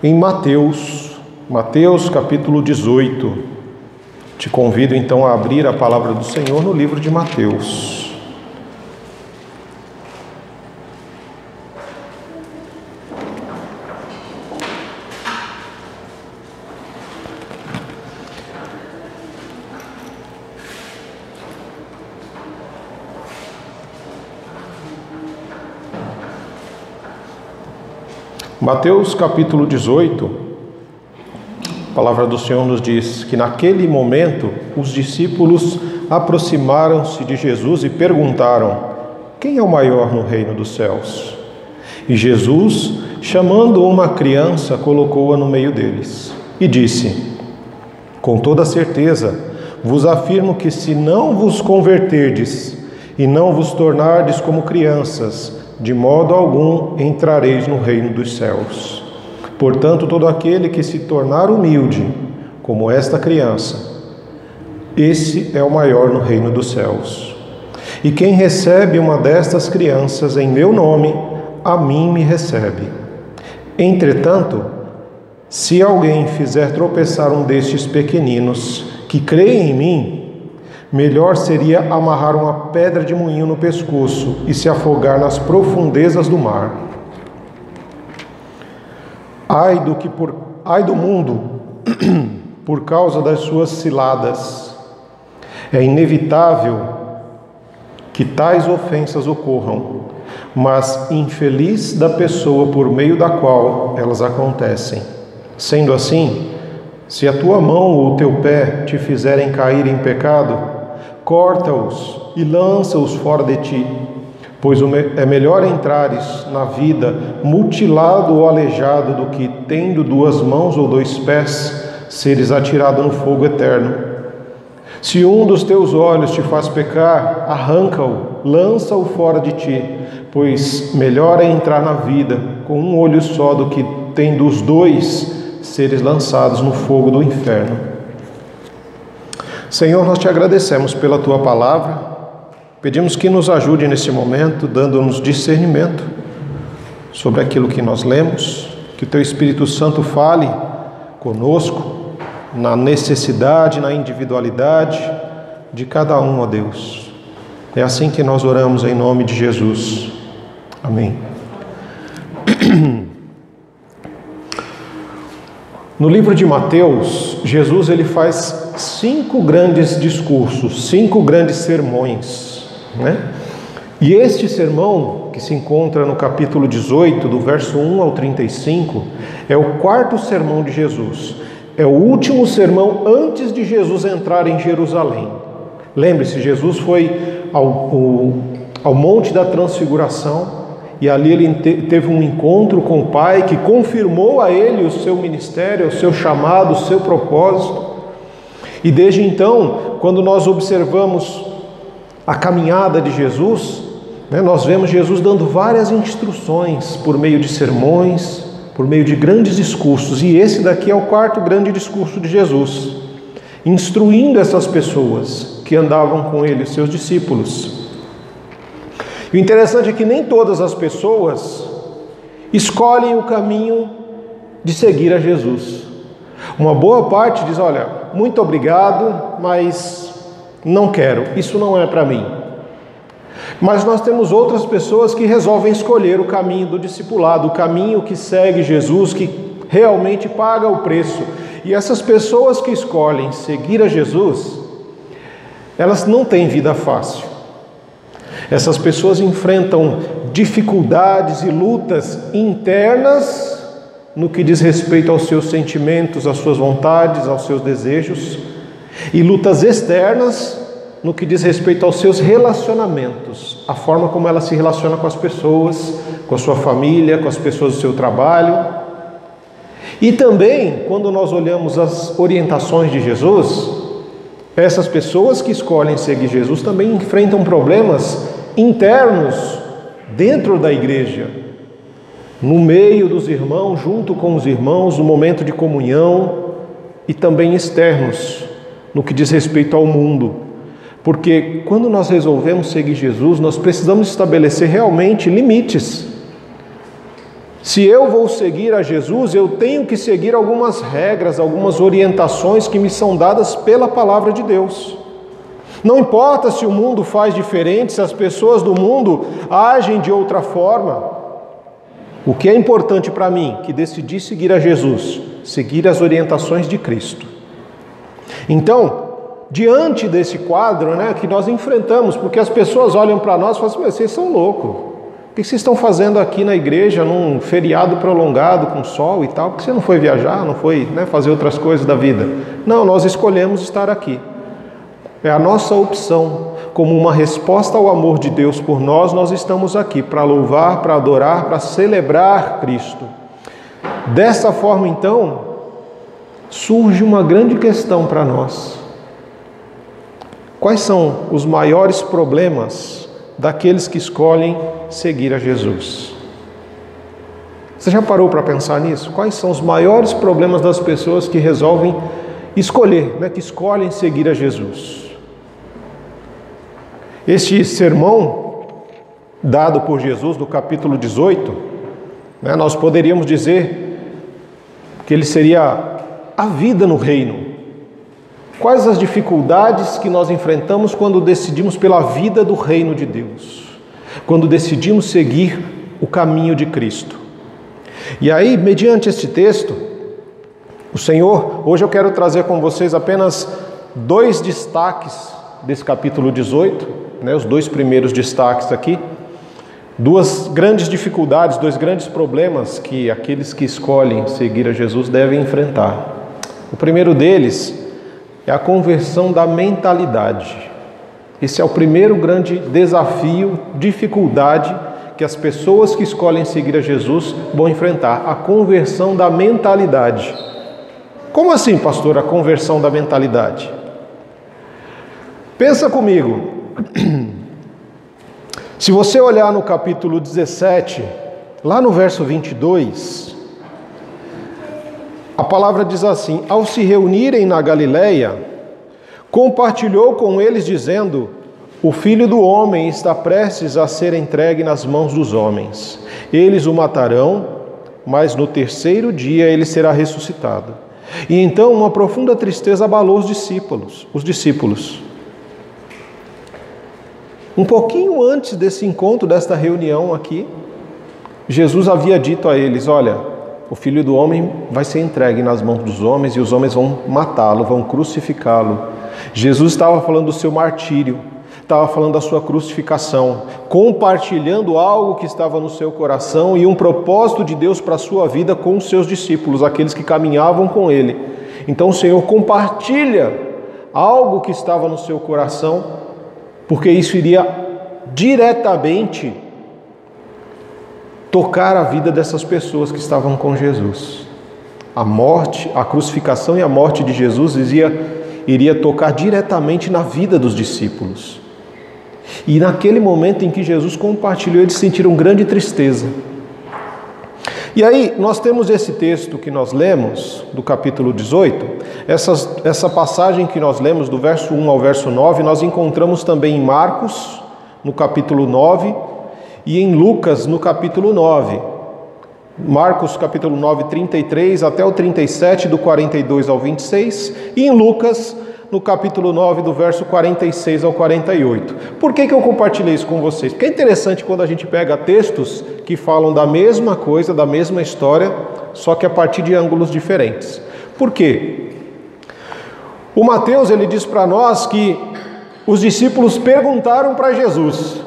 em Mateus capítulo 18. Te convido então a abrir a palavra do Senhor no livro de Mateus. Mateus capítulo 18, a palavra do Senhor nos diz que naquele momento os discípulos aproximaram-se de Jesus e perguntaram: quem é o maior no reino dos céus? E Jesus, chamando uma criança, colocou-a no meio deles e disse: com toda certeza vos afirmo que se não vos converterdes e não vos tornardes como crianças, de modo algum entrareis no reino dos céus. Portanto, todo aquele que se tornar humilde, como esta criança, esse é o maior no reino dos céus. E quem recebe uma destas crianças em meu nome, a mim me recebe. Entretanto, se alguém fizer tropeçar um destes pequeninos, que creem em mim, melhor seria amarrar uma pedra de moinho no pescoço e se afogar nas profundezas do mar. Ai do mundo, por causa das suas ciladas. É inevitável que tais ofensas ocorram, mas infeliz da pessoa por meio da qual elas acontecem. Sendo assim, se a tua mão ou o teu pé te fizerem cair em pecado, corta-os e lança-os fora de ti, pois é melhor entrares na vida mutilado ou aleijado do que, tendo duas mãos ou dois pés, seres atirado no fogo eterno. Se um dos teus olhos te faz pecar, arranca-o, lança-o fora de ti, pois melhor é entrar na vida com um olho só do que, tendo os dois, seres lançados no fogo do inferno. Senhor, nós te agradecemos pela tua palavra, pedimos que nos ajude nesse momento, dando-nos discernimento sobre aquilo que nós lemos, que o teu Espírito Santo fale conosco na necessidade, na individualidade de cada um, ó Deus. É assim que nós oramos em nome de Jesus. Amém. No livro de Mateus, Jesus ele faz 5 grandes discursos, 5 grandes sermões, né? E este sermão, que se encontra no capítulo 18, do verso 1 ao 35, é o 4º sermão de Jesus. É o último sermão antes de Jesus entrar em Jerusalém. Lembre-se, Jesus foi ao Monte da Transfiguração, e ali ele teve um encontro com o Pai, que confirmou a ele o seu ministério, o seu chamado, o seu propósito. E desde então, quando nós observamos a caminhada de Jesus, né, nós vemos Jesus dando várias instruções por meio de sermões, por meio de grandes discursos. E esse daqui é o 4º grande discurso de Jesus, instruindo essas pessoas que andavam com ele, seus discípulos. E o interessante é que nem todas as pessoas escolhem o caminho de seguir a Jesus. Uma boa parte diz: olha, muito obrigado, mas não quero, isso não é para mim. Mas nós temos outras pessoas que resolvem escolher o caminho do discipulado, o caminho que segue Jesus, que realmente paga o preço. E essas pessoas que escolhem seguir a Jesus, elas não têm vida fácil. Essas pessoas enfrentam dificuldades e lutas internas no que diz respeito aos seus sentimentos, às suas vontades, aos seus desejos, e lutas externas no que diz respeito aos seus relacionamentos, a forma como ela se relaciona com as pessoas, com a sua família, com as pessoas do seu trabalho. E também, quando nós olhamos as orientações de Jesus, essas pessoas que escolhem seguir Jesus também enfrentam problemas internos dentro da igreja, no meio dos irmãos, junto com os irmãos, no momento de comunhão, e também externos, no que diz respeito ao mundo. Porque quando nós resolvemos seguir Jesus, nós precisamos estabelecer realmente limites. Se eu vou seguir a Jesus, eu tenho que seguir algumas regras, algumas orientações que me são dadas pela palavra de Deus. Não importa se o mundo faz diferente, se as pessoas do mundo agem de outra forma. O que é importante para mim, que decidi seguir a Jesus, seguir as orientações de Cristo. Então, diante desse quadro, que nós enfrentamos, porque as pessoas olham para nós e falam assim: vocês são loucos. O que vocês estão fazendo aqui na igreja, num feriado prolongado, com sol e tal? Por que você não foi viajar, não foi fazer outras coisas da vida? Não, nós escolhemos estar aqui. É a nossa opção. Como uma resposta ao amor de Deus por nós, nós estamos aqui para louvar, para adorar, para celebrar Cristo. Dessa forma, então, surge uma grande questão para nós. Quais são os maiores problemas daqueles que escolhem seguir a Jesus? Você já parou para pensar nisso? Quais são os maiores problemas das pessoas que resolvem escolher, que escolhem seguir a Jesus? Este sermão dado por Jesus no capítulo 18, nós poderíamos dizer que ele seria a vida no reino. Quais as dificuldades que nós enfrentamos quando decidimos pela vida do reino de Deus? Quando decidimos seguir o caminho de Cristo. E aí, mediante este texto, o Senhor, hoje eu quero trazer com vocês apenas 2 destaques desse capítulo 18, os 2 primeiros destaques aqui. 2 grandes dificuldades, 2 grandes problemas que aqueles que escolhem seguir a Jesus devem enfrentar. O primeiro deles é a conversão da mentalidade. Esse é o primeiro grande desafio, dificuldade que as pessoas que escolhem seguir a Jesus vão enfrentar, a conversão da mentalidade. Como assim, pastor, a conversão da mentalidade? Pensa comigo. Se você olhar no capítulo 17, lá no verso 22, a palavra diz assim: ao se reunirem na Galileia, compartilhou com eles dizendo: o Filho do Homem está prestes a ser entregue nas mãos dos homens. Eles o matarão, mas no 3º dia ele será ressuscitado. E então uma profunda tristeza abalou os discípulos. Um pouquinho antes desse encontro, desta reunião aqui, Jesus havia dito a eles: olha, o Filho do Homem vai ser entregue nas mãos dos homens e os homens vão matá-lo, vão crucificá-lo. Jesus estava falando do seu martírio, estava falando da sua crucificação, compartilhando algo que estava no seu coração e um propósito de Deus para a sua vida com os seus discípulos, aqueles que caminhavam com ele. Então o Senhor compartilha algo que estava no seu coração, porque isso iria diretamente tocar a vida dessas pessoas que estavam com Jesus. A morte, a crucificação e a morte de Jesus iria tocar diretamente na vida dos discípulos. E naquele momento em que Jesus compartilhou, eles sentiram grande tristeza. E aí, nós temos esse texto que nós lemos, do capítulo 18, essa passagem que nós lemos do verso 1 ao verso 9, nós encontramos também em Marcos, no capítulo 9, e em Lucas, no capítulo 9. Marcos, capítulo 9, 33 até o 37, do 42 ao 26, e em Lucas, no capítulo 9, do verso 46 ao 48. Por que eu compartilhei isso com vocês? Porque é interessante quando a gente pega textos que falam da mesma coisa, da mesma história, só que a partir de ângulos diferentes. Por quê? O Mateus, ele diz para nós que os discípulos perguntaram para Jesus.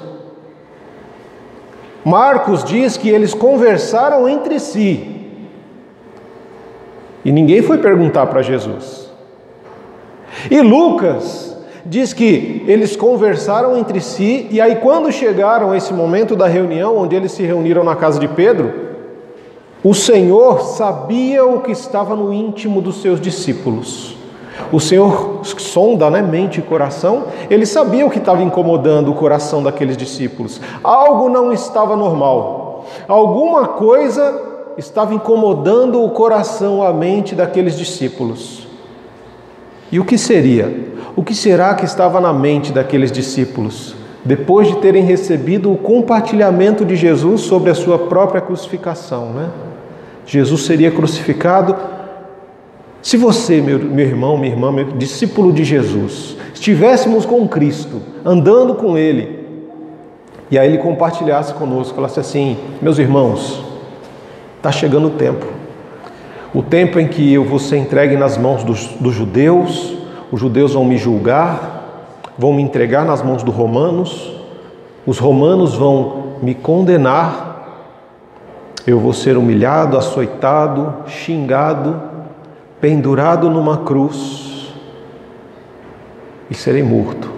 Marcos diz que eles conversaram entre si. E ninguém foi perguntar para Jesus. E Lucas diz que eles conversaram entre si, e aí quando chegaram a esse momento da reunião, onde eles se reuniram na casa de Pedro, o Senhor sabia o que estava no íntimo dos seus discípulos. O Senhor sonda, mente e coração. Ele sabia o que estava incomodando o coração daqueles discípulos. Algo não estava normal. Alguma coisa estava incomodando o coração, a mente daqueles discípulos. E o que seria? O que será que estava na mente daqueles discípulos? depois de terem recebido o compartilhamento de Jesus sobre a sua própria crucificação, né? Jesus seria crucificado. Se você, meu irmão, minha irmã, meu discípulo de Jesus, estivéssemos com Cristo, andando com Ele, e aí Ele compartilhasse conosco, falasse assim: meus irmãos, está chegando o tempo em que eu vou ser entregue nas mãos dos judeus, os judeus vão me julgar, vão me entregar nas mãos dos romanos, os romanos vão me condenar, eu vou ser humilhado, açoitado, xingado, pendurado numa cruz e serei morto.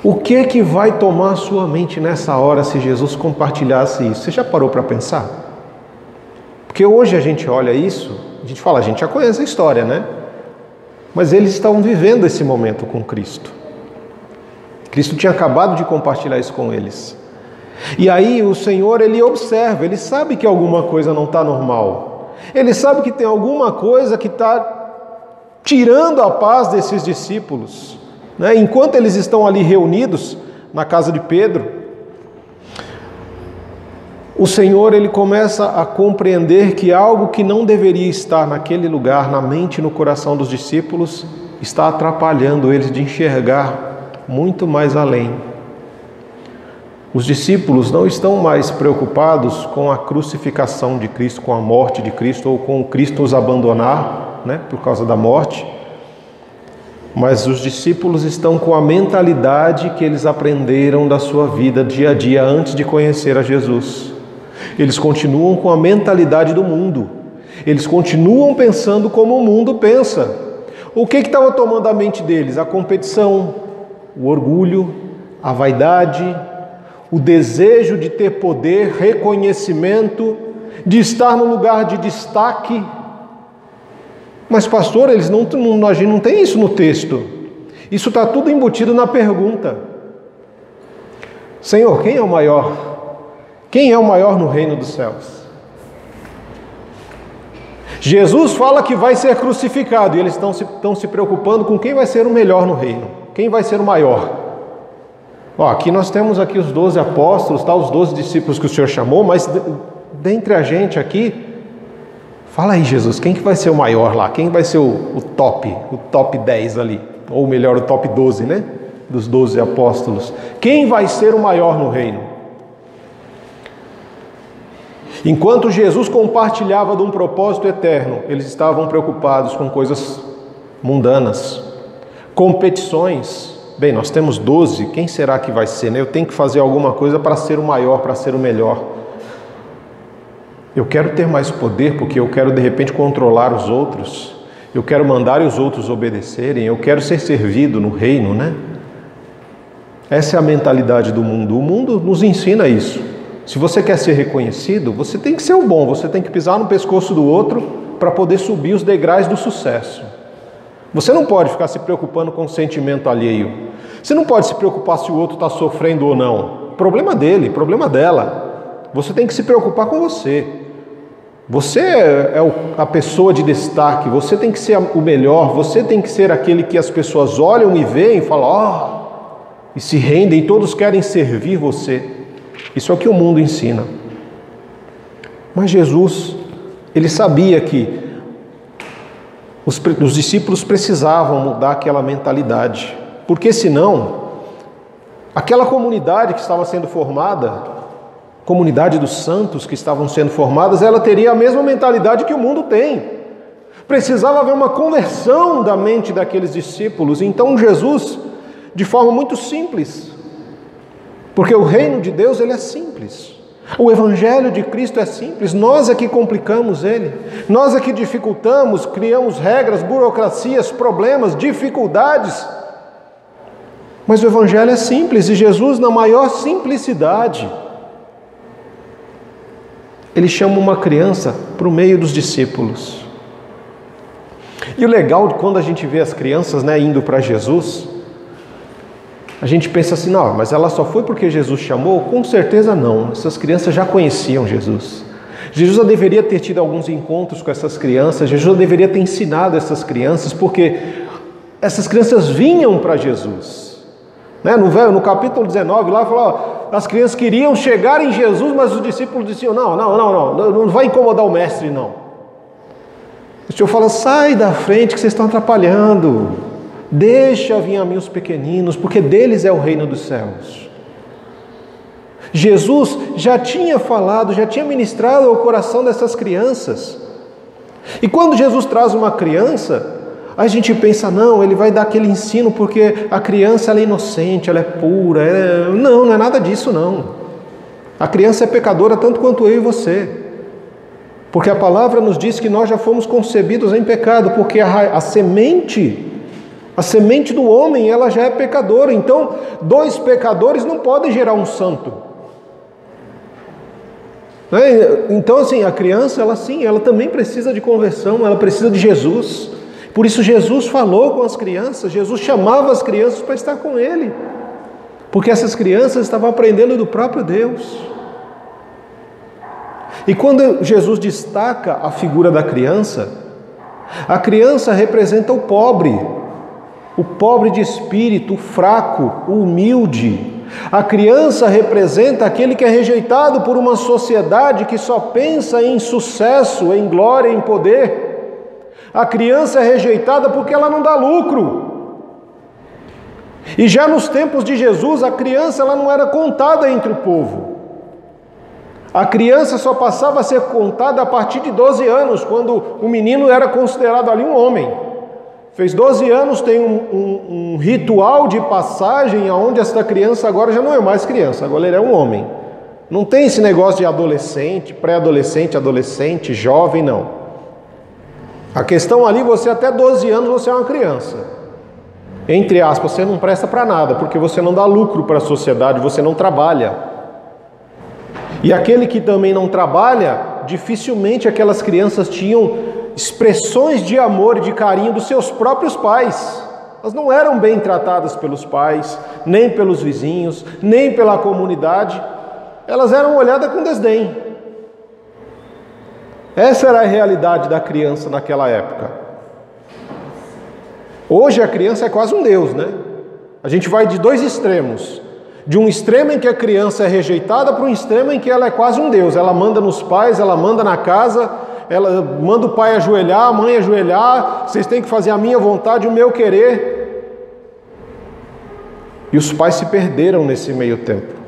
O que é que vai tomar a sua mente nessa hora se Jesus compartilhasse isso? Você já parou para pensar? Porque hoje a gente olha isso, a gente fala, a gente já conhece a história, né? Mas eles estavam vivendo esse momento com Cristo. Cristo tinha acabado de compartilhar isso com eles. E aí o Senhor, Ele observa, Ele sabe que alguma coisa não está normal. Ele sabe que tem alguma coisa que está tirando a paz desses discípulos, né? Enquanto eles estão ali reunidos na casa de Pedro, o Senhor, Ele começa a compreender que algo que não deveria estar naquele lugar, na mente e no coração dos discípulos, está atrapalhando eles de enxergar muito mais além. Os discípulos não estão mais preocupados com a crucificação de Cristo, com a morte de Cristo, ou com Cristo os abandonar, né, por causa da morte. Mas os discípulos estão com a mentalidade que eles aprenderam da sua vida dia a dia antes de conhecer a Jesus. Eles continuam com a mentalidade do mundo. Eles continuam pensando como o mundo pensa. O que estava tomando a mente deles? A competição, o orgulho, a vaidade, o desejo de ter poder, reconhecimento, de estar no lugar de destaque. Mas pastor, a gente não tem isso no texto. Isso está tudo embutido na pergunta. Senhor, quem é o maior? Quem é o maior no reino dos céus? Jesus fala que vai ser crucificado e eles estão se preocupando com quem vai ser o melhor no reino. Quem vai ser o maior? Aqui nós temos aqui os 12 apóstolos, os 12 discípulos que o Senhor chamou, mas dentre a gente aqui, fala aí, Jesus, quem que vai ser o maior lá? Quem vai ser o top 10 ali? Ou melhor, o top 12, né? Dos 12 apóstolos. Quem vai ser o maior no reino? Enquanto Jesus compartilhava de um propósito eterno, eles estavam preocupados com coisas mundanas, competições. Bem, nós temos 12, quem será que vai ser, né? Eu tenho que fazer alguma coisa para ser o maior, para ser o melhor. Eu quero ter mais poder porque eu quero de repente controlar os outros. Eu quero mandar os outros obedecerem. Eu quero ser servido no reino, né? Essa é a mentalidade do mundo. O mundo nos ensina isso. Se você quer ser reconhecido, você tem que ser o bom. Você tem que pisar no pescoço do outro para poder subir os degraus do sucesso. Você não pode ficar se preocupando com o sentimento alheio. Você não pode se preocupar se o outro está sofrendo ou não. Problema dele, problema dela. Você tem que se preocupar com você. Você é a pessoa de destaque. Você tem que ser o melhor. Você tem que ser aquele que as pessoas olham e veem e falam, e se rendem. Todos querem servir você. Isso é o que o mundo ensina. Mas Jesus, Ele sabia que os discípulos precisavam mudar aquela mentalidade, porque senão, aquela comunidade que estava sendo formada, comunidade dos santos que estavam sendo formadas, ela teria a mesma mentalidade que o mundo tem. Precisava haver uma conversão da mente daqueles discípulos. Então Jesus, de forma muito simples, porque o reino de Deus, ele é simples. O Evangelho de Cristo é simples, nós é que complicamos ele, nós é que dificultamos, criamos regras, burocracias, problemas, dificuldades. Mas o Evangelho é simples e Jesus, na maior simplicidade, Ele chama uma criança para o meio dos discípulos. E o legal de quando a gente vê as crianças, né, indo para Jesus, a gente pensa assim, não, mas ela só foi porque Jesus chamou? Com certeza não, essas crianças já conheciam Jesus. Jesus já deveria ter tido alguns encontros com essas crianças, Jesus já deveria ter ensinado essas crianças, porque essas crianças vinham para Jesus. Né? No capítulo 19, lá fala, ó, as crianças queriam chegar em Jesus, mas os discípulos diziam, não vai incomodar o mestre, não. O Senhor fala, sai da frente que vocês estão atrapalhando. Deixa vir a mim os pequeninos, porque deles é o reino dos céus. Jesus já tinha falado, já tinha ministrado ao coração dessas crianças. E quando Jesus traz uma criança, a gente pensa, não, ele vai dar aquele ensino porque a criança ela é inocente, ela é pura. Não é nada disso, não. A criança é pecadora tanto quanto eu e você. Porque a palavra nos diz que nós já fomos concebidos em pecado, porque a semente do homem, ela já é pecadora. Então, dois pecadores não podem gerar um santo. Então, assim, a criança, ela também precisa de conversão, ela precisa de Jesus. Por isso Jesus falou com as crianças, Jesus chamava as crianças para estar com Ele. Porque essas crianças estavam aprendendo do próprio Deus. E quando Jesus destaca a figura da criança, a criança representa o pobre de espírito, o fraco, o humilde. A criança representa aquele que é rejeitado por uma sociedade que só pensa em sucesso, em glória, em poder. A criança é rejeitada porque ela não dá lucro. E já nos tempos de Jesus, a criança ela não era contada entre o povo. A criança só passava a ser contada a partir de 12 anos, quando o menino era considerado ali um homem. Fez 12 anos, tem um ritual de passagem onde essa criança agora já não é mais criança, agora ele é um homem. Não tem esse negócio de adolescente, pré-adolescente, adolescente, jovem, não. A questão ali, você até 12 anos você é uma criança. Entre aspas, você não presta para nada, porque você não dá lucro para a sociedade, você não trabalha. E aquele que também não trabalha, dificilmente aquelas crianças tinham expressões de amor e de carinho dos seus próprios pais. Elas não eram bem tratadas pelos pais, nem pelos vizinhos, nem pela comunidade. Elas eram olhadas com desdém. Essa era a realidade da criança naquela época. Hoje a criança é quase um Deus, né? A gente vai de dois extremos. De um extremo em que a criança é rejeitada para um extremo em que ela é quase um Deus. Ela manda nos pais, ela manda na casa, ela manda o pai ajoelhar, a mãe ajoelhar, vocês têm que fazer a minha vontade, o meu querer. E os pais se perderam nesse meio tempo.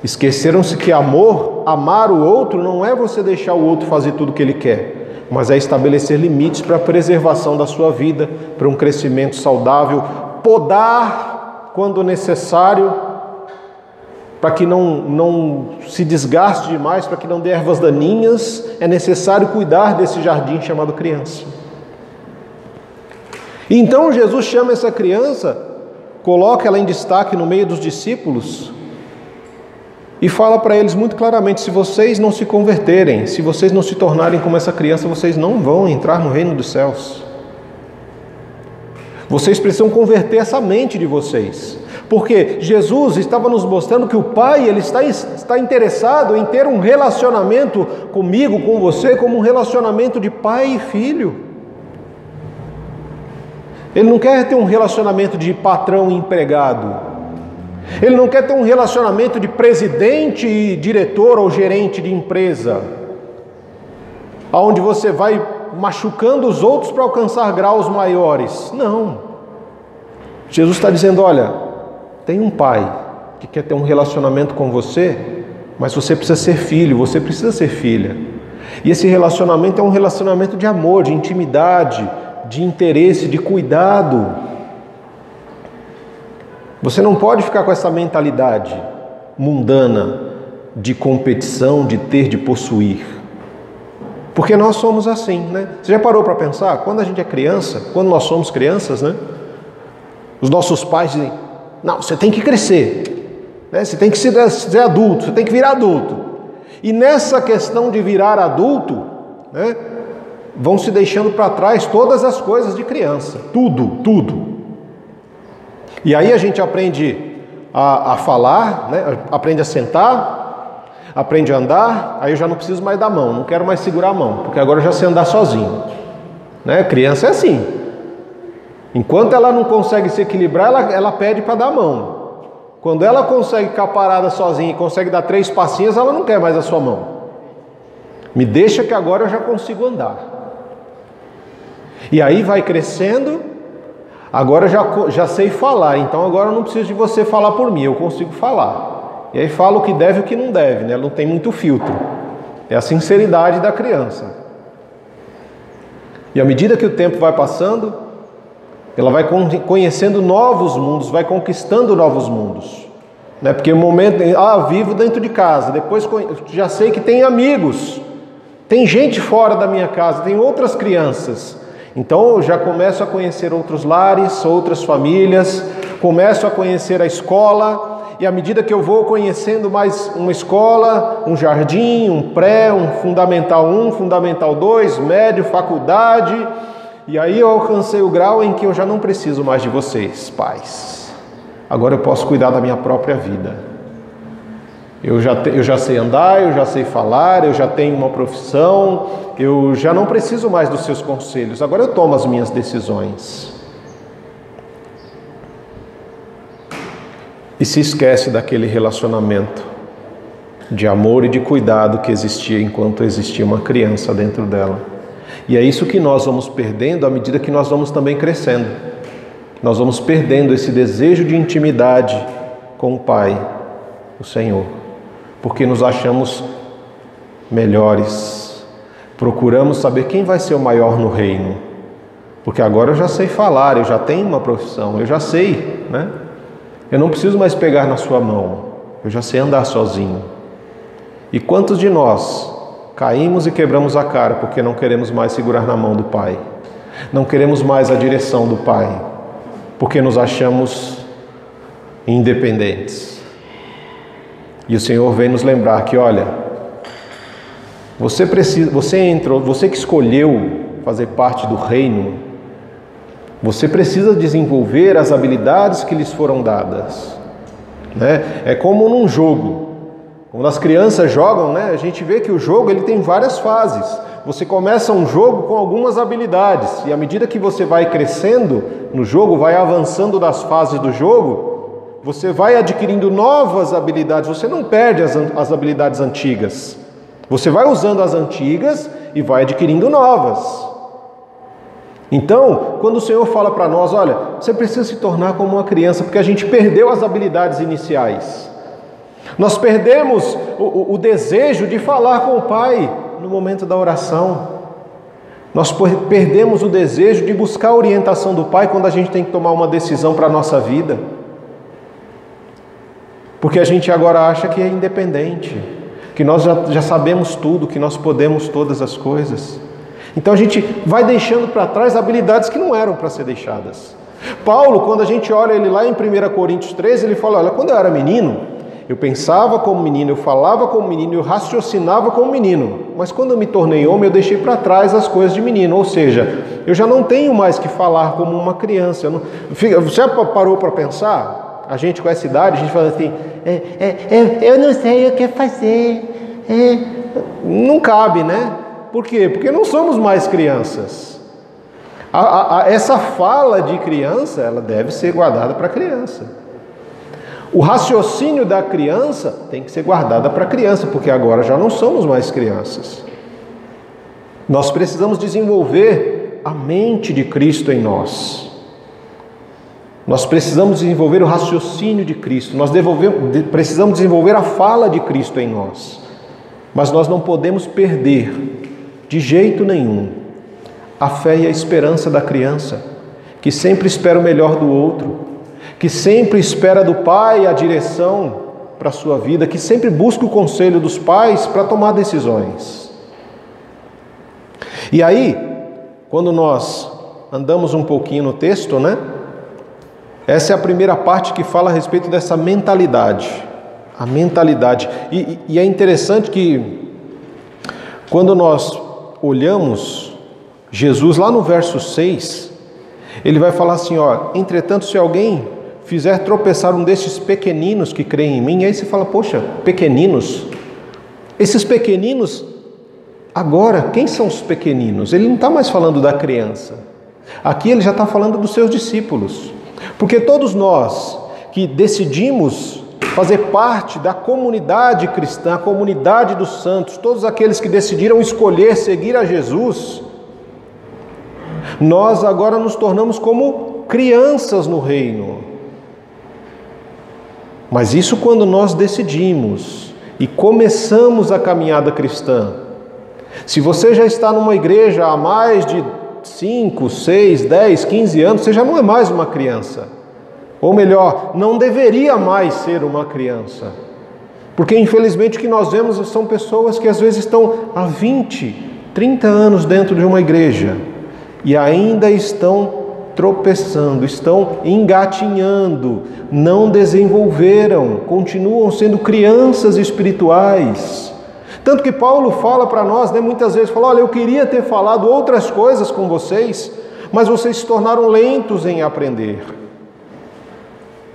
Esqueceram-se que amar o outro não é você deixar o outro fazer tudo o que ele quer, mas é estabelecer limites para a preservação da sua vida, para um crescimento saudável, podar quando necessário, para que não se desgaste demais, para que não dê ervas daninhas. É necessário cuidar desse jardim chamado criança. E então Jesus chama essa criança, coloca ela em destaque no meio dos discípulos e fala para eles muito claramente: se vocês não se converterem, se vocês não se tornarem como essa criança, vocês não vão entrar no reino dos céus. Vocês precisam converter essa mente de vocês. Porque Jesus estava nos mostrando que o Pai ele está interessado em ter um relacionamento comigo, com você, como um relacionamento de pai e filho. Ele não quer ter um relacionamento de patrão e empregado. Ele não quer ter um relacionamento de presidente e diretor ou gerente de empresa, onde você vai machucando os outros para alcançar graus maiores. Não. Jesus está dizendo: olha, tem um pai que quer ter um relacionamento com você, mas você precisa ser filho, você precisa ser filha. E esse relacionamento é um relacionamento de amor, de intimidade, de interesse, de cuidado. Você não pode ficar com essa mentalidade mundana de competição, de ter, de possuir. Porque nós somos assim, né? Você já parou para pensar? Quando a gente é criança, quando nós somos crianças, né? Os nossos pais dizem: não, você tem que crescer, né? Você tem que ser adulto, você tem que virar adulto. E nessa questão de virar adulto, né, vão se deixando para trás todas as coisas de criança, tudo. E aí a gente aprende a falar, né? Aprende a sentar, aprende a andar. Aí eu já não preciso mais da mão, não quero mais segurar a mão, porque agora eu já sei andar sozinho, né? Criança é assim. Enquanto ela não consegue se equilibrar, ela pede para dar a mão. Quando ela consegue ficar parada sozinha e consegue dar 3 passinhos, ela não quer mais a sua mão. Me deixa que agora eu já consigo andar. E aí vai crescendo, agora eu já sei falar, então agora eu não preciso de você falar por mim, eu consigo falar. E aí fala o que deve e o que não deve, né? Ela não tem muito filtro. É a sinceridade da criança. E à medida que o tempo vai passando, ela vai conhecendo novos mundos, vai conquistando novos mundos. Né? Porque o momento, vivo dentro de casa, depois já sei que tem amigos, tem gente fora da minha casa, tem outras crianças. Então eu já começo a conhecer outros lares, outras famílias, começo a conhecer a escola, e à medida que eu vou conhecendo mais uma escola, um jardim, um pré, um fundamental 1, fundamental 2, médio, faculdade, e aí eu alcancei o grau em que eu já não preciso mais de vocês, pais. Agora eu posso cuidar da minha própria vida. Eu já sei andar, eu já sei falar, eu já tenho uma profissão, eu já não preciso mais dos seus conselhos, agora eu tomo as minhas decisões. E se esquece daquele relacionamento de amor e de cuidado que existia enquanto existia uma criança dentro dela. E é isso que nós vamos perdendo à medida que nós vamos também crescendo. Nós vamos perdendo esse desejo de intimidade com o Pai, o Senhor, porque nos achamos melhores. Procuramos saber quem vai ser o maior no reino, porque agora eu já sei falar, eu já tenho uma profissão, eu já sei, né? Eu não preciso mais pegar na sua mão, eu já sei andar sozinho. E quantos de nós caímos e quebramos a cara porque não queremos mais segurar na mão do Pai? Não queremos mais a direção do Pai, porque nos achamos independentes. E o Senhor vem nos lembrar que, olha, você que escolheu fazer parte do reino, você precisa desenvolver as habilidades que lhes foram dadas. Né? É como num jogo. Quando as crianças jogam, né, a gente vê que o jogo ele tem várias fases. Você começa um jogo com algumas habilidades, e à medida que você vai crescendo no jogo, vai avançando das fases do jogo, você vai adquirindo novas habilidades. Você não perde as habilidades antigas. Você vai usando as antigas e vai adquirindo novas. Então, quando o Senhor fala para nós, olha, você precisa se tornar como uma criança, porque a gente perdeu as habilidades iniciais. Nós perdemos o desejo de falar com o Pai no momento da oração. Nós perdemos o desejo de buscar a orientação do Pai quando a gente tem que tomar uma decisão para a nossa vida. Porque a gente agora acha que é independente, que nós já sabemos tudo, que nós podemos todas as coisas. Então a gente vai deixando para trás habilidades que não eram para ser deixadas. Paulo, quando a gente olha ele lá em 1 Coríntios 13, ele fala, olha, quando eu era menino, eu pensava como menino, eu falava como menino, eu raciocinava como menino. Mas quando eu me tornei homem, eu deixei para trás as coisas de menino. Ou seja, eu já não tenho mais que falar como uma criança. Você já parou para pensar? A gente com essa idade, a gente fala assim, eu não sei o que fazer. Não cabe, né? Por quê? Porque não somos mais crianças. Essa fala de criança, ela deve ser guardada para criança. O raciocínio da criança tem que ser guardada para criança, porque agora já não somos mais crianças. Nós precisamos desenvolver a mente de Cristo em nós. Nós precisamos desenvolver o raciocínio de Cristo. Nós precisamos desenvolver a fala de Cristo em nós. Mas nós não podemos perder de jeito nenhum a fé e a esperança da criança, que sempre espera o melhor do outro, que sempre espera do Pai a direção para a sua vida, que sempre busca o conselho dos pais para tomar decisões. E aí, quando nós andamos um pouquinho no texto, né? Essa é a primeira parte que fala a respeito dessa mentalidade. A mentalidade. E é interessante que quando nós olhamos Jesus lá no verso 6, ele vai falar assim, ó, entretanto, se alguém fizer tropeçar um desses pequeninos que creem em mim, aí você fala, poxa, pequeninos? Esses pequeninos, agora, quem são os pequeninos? Ele não está mais falando da criança. Aqui ele já está falando dos seus discípulos. Porque todos nós que decidimos fazer parte da comunidade cristã, a comunidade dos santos, todos aqueles que decidiram escolher seguir a Jesus, nós agora nos tornamos como crianças no reino. Mas isso quando nós decidimos e começamos a caminhada cristã. Se você já está numa igreja há mais de 5, 6, 10, 15 anos, você já não é mais uma criança. Ou melhor, não deveria mais ser uma criança. Porque infelizmente o que nós vemos são pessoas que às vezes estão há 20, 30 anos dentro de uma igreja e ainda estão tropeçando, estão engatinhando, não desenvolveram, continuam sendo crianças espirituais. Tanto que Paulo fala para nós, muitas vezes, fala: olha, eu queria ter falado outras coisas com vocês, mas vocês se tornaram lentos em aprender.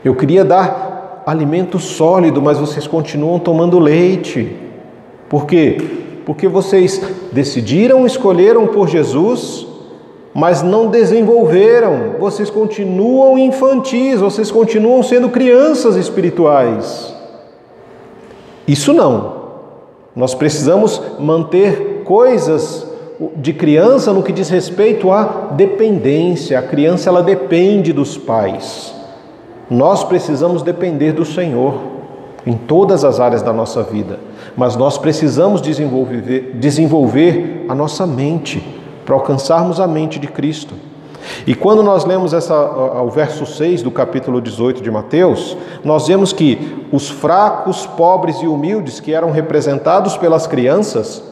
Eu queria dar alimento sólido, mas vocês continuam tomando leite. Por quê? Porque vocês decidiram, escolheram por Jesus, mas não desenvolveram. Vocês continuam infantis, vocês continuam sendo crianças espirituais. Isso não. Nós precisamos manter coisas de criança no que diz respeito à dependência. A criança, ela depende dos pais. Nós precisamos depender do Senhor em todas as áreas da nossa vida, mas nós precisamos desenvolver a nossa mente para alcançarmos a mente de Cristo. E quando nós lemos o verso 6 do capítulo 18 de Mateus, nós vemos que os fracos, pobres e humildes que eram representados pelas crianças,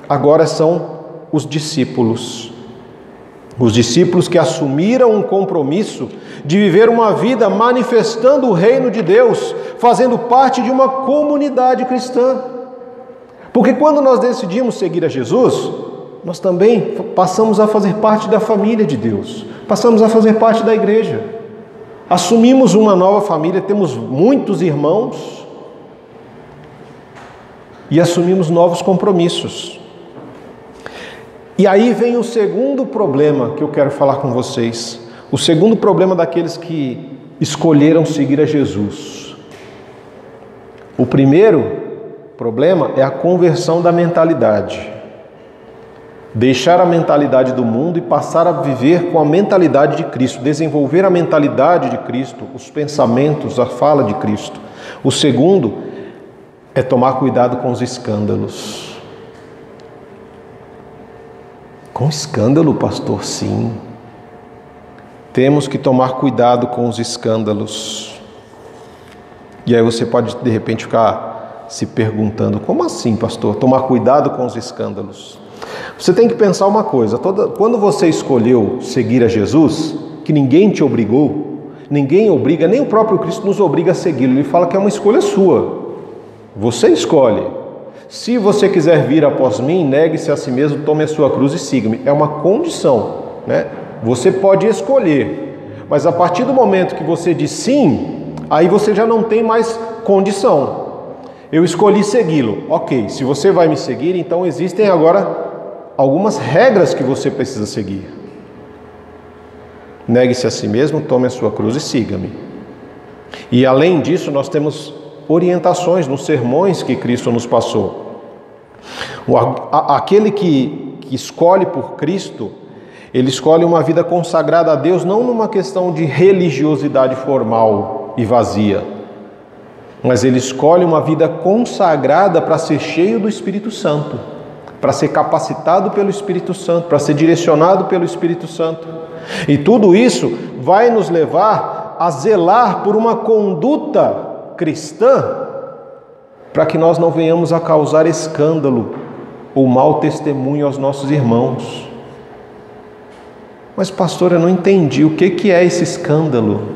agora são os discípulos. Os discípulos que assumiram um compromisso de viver uma vida manifestando o reino de Deus, fazendo parte de uma comunidade cristã. Porque quando nós decidimos seguir a Jesus, nós também passamos a fazer parte da família de Deus, passamos a fazer parte da igreja. Assumimos uma nova família, temos muitos irmãos e assumimos novos compromissos. E aí vem o segundo problema que eu quero falar com vocês. O segundo problema daqueles que escolheram seguir a Jesus. O primeiro problema é a conversão da mentalidade. Deixar a mentalidade do mundo e passar a viver com a mentalidade de Cristo. Desenvolver a mentalidade de Cristo, os pensamentos, a fala de Cristo. O segundo é tomar cuidado com os escândalos. Com escândalo, pastor? Sim. Temos que tomar cuidado com os escândalos. E aí você pode, de repente, ficar se perguntando: como assim, pastor? Tomar cuidado com os escândalos. Você tem que pensar uma coisa: quando você escolheu seguir a Jesus, que ninguém te obrigou, ninguém obriga, nem o próprio Cristo nos obriga a segui-lo. Ele fala que é uma escolha sua. Você escolhe. Se você quiser vir após mim, negue-se a si mesmo, tome a sua cruz e siga-me. É uma condição, né? Você pode escolher, mas a partir do momento que você diz sim, aí você já não tem mais condição. Eu escolhi segui-lo. Ok, se você vai me seguir, então existem agora algumas regras que você precisa seguir. Negue-se a si mesmo, tome a sua cruz e siga-me. E além disso, nós temos orientações nos sermões que Cristo nos passou. Aquele que escolhe por Cristo, ele escolhe uma vida consagrada a Deus, não numa questão de religiosidade formal e vazia, mas ele escolhe uma vida consagrada para ser cheio do Espírito Santo, para ser capacitado pelo Espírito Santo, para ser direcionado pelo Espírito Santo. E tudo isso vai nos levar a zelar por uma conduta cristã, para que nós não venhamos a causar escândalo ou mau testemunho aos nossos irmãos. Mas pastor, eu não entendi o que é esse escândalo,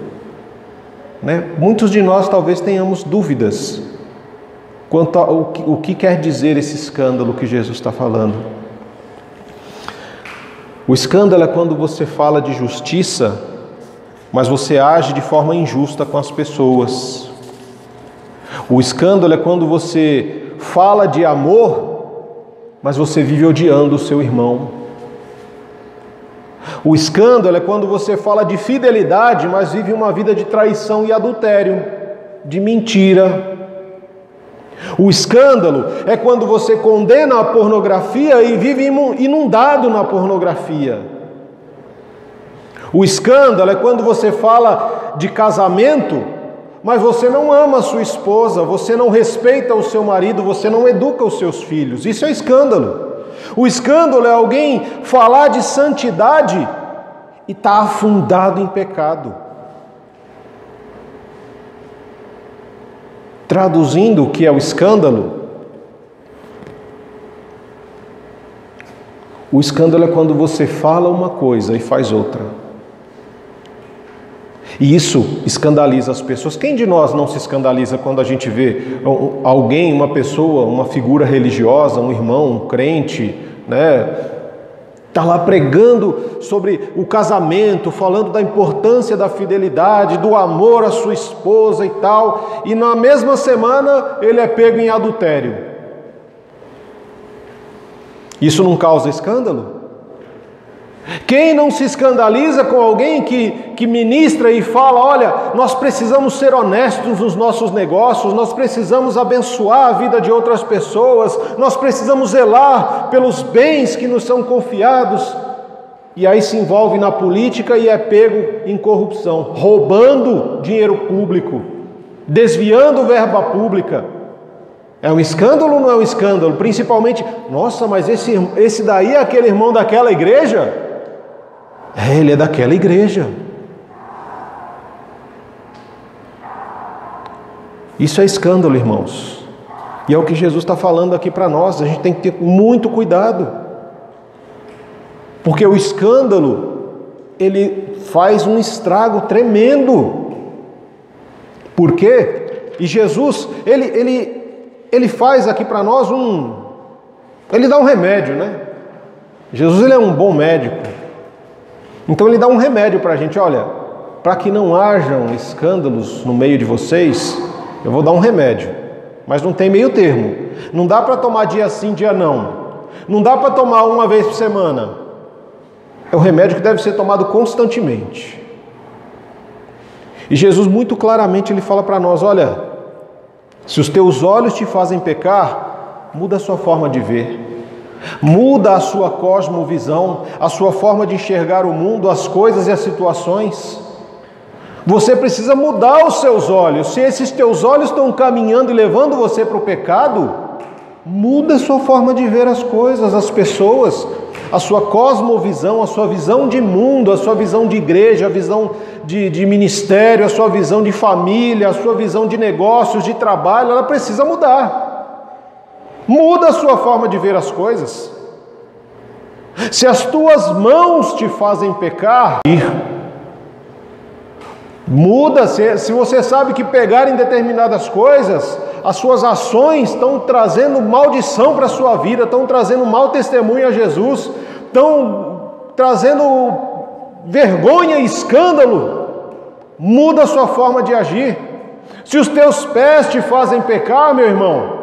né? Muitos de nós talvez tenhamos dúvidas quanto ao que quer dizer esse escândalo que Jesus está falando. O escândalo é quando você fala de justiça, mas você age de forma injusta com as pessoas. O escândalo é quando você fala de amor, mas você vive odiando o seu irmão. O escândalo é quando você fala de fidelidade, mas vive uma vida de traição e adultério, de mentira. O escândalo é quando você condena a pornografia e vive inundado na pornografia. O escândalo é quando você fala de casamento, mas você não ama a sua esposa, você não respeita o seu marido, você não educa os seus filhos. Isso é escândalo. O escândalo é alguém falar de santidade e estar afundado em pecado. Traduzindo o que é o escândalo é quando você fala uma coisa e faz outra. E isso escandaliza as pessoas. Quem de nós não se escandaliza quando a gente vê alguém, uma pessoa, uma figura religiosa, um irmão, um crente, né? Está lá pregando sobre o casamento, falando da importância da fidelidade, do amor à sua esposa e tal, e na mesma semana ele é pego em adultério. Isso não causa escândalo? Quem não se escandaliza com alguém que ministra e fala, olha, nós precisamos ser honestos nos nossos negócios, nós precisamos abençoar a vida de outras pessoas, nós precisamos zelar pelos bens que nos são confiados, e aí se envolve na política e é pego em corrupção, roubando dinheiro público, desviando verba pública. É um escândalo ou não é um escândalo? Principalmente, nossa, mas esse daí é aquele irmão daquela igreja? Ele é daquela igreja. Isso é escândalo, irmãos. E é o que Jesus está falando aqui para nós. A gente tem que ter muito cuidado. Porque o escândalo, ele faz um estrago tremendo. Por quê? E Jesus, ele faz aqui para nós ele dá um remédio, né? Jesus, ele é um bom médico. Então ele dá um remédio para a gente, olha, para que não hajam escândalos no meio de vocês, eu vou dar um remédio, mas não tem meio termo. Não dá para tomar dia sim, dia não. Não dá para tomar uma vez por semana. É um remédio que deve ser tomado constantemente. E Jesus muito claramente ele fala para nós, olha, se os teus olhos te fazem pecar, muda a sua forma de ver. Muda a sua cosmovisão, a sua forma de enxergar o mundo, as coisas e as situações. Você precisa mudar os seus olhos. Se esses teus olhos estão caminhando e levando você para o pecado, muda a sua forma de ver as coisas, as pessoas, a sua cosmovisão, a sua visão de mundo, a sua visão de igreja, a visão de ministério, a sua visão de família, a sua visão de negócios, de trabalho, ela precisa mudar. Muda a sua forma de ver as coisas. Se as tuas mãos te fazem pecar, muda. Se você sabe que pegar em determinadas coisas, as suas ações estão trazendo maldição para a sua vida, estão trazendo mau testemunho a Jesus, estão trazendo vergonha e escândalo, muda a sua forma de agir. Se os teus pés te fazem pecar, meu irmão,